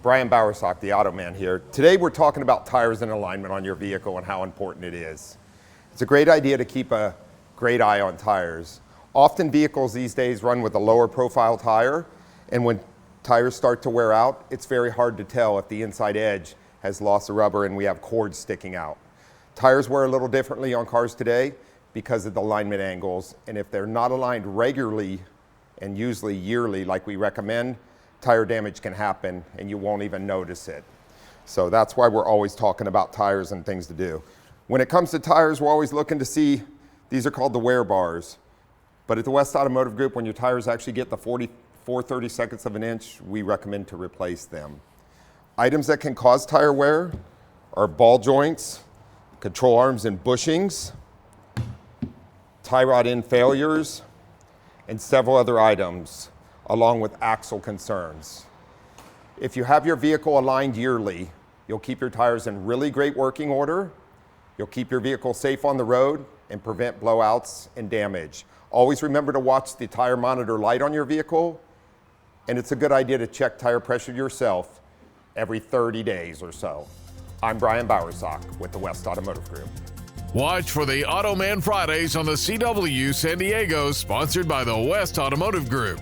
Brian Bowersock, the Auto Man here. Today we're talking about tires and alignment on your vehicle and how important it is. It's a great idea to keep a great eye on tires. Often vehicles these days run with a lower profile tire, and when tires start to wear out, it's very hard to tell if the inside edge has lost the rubber and we have cords sticking out. Tires wear a little differently on cars today because of the alignment angles, and if they're not aligned regularly and usually yearly like we recommend, tire damage can happen and you won't even notice it. So that's why we're always talking about tires and things to do. When it comes to tires, we're always looking to see, these are called the wear bars. But at the West Automotive Group, when your tires actually get the 44/32 of an inch, we recommend to replace them. Items that can cause tire wear are ball joints, control arms and bushings, tie rod end failures, and several other items, along with axle concerns. If you have your vehicle aligned yearly, you'll keep your tires in really great working order, you'll keep your vehicle safe on the road, and prevent blowouts and damage. Always remember to watch the tire monitor light on your vehicle, and it's a good idea to check tire pressure yourself every 30 days or so. I'm Brian Bowersock with the West Automotive Group. Watch for the Auto Man Fridays on the CW San Diego, sponsored by the West Automotive Group.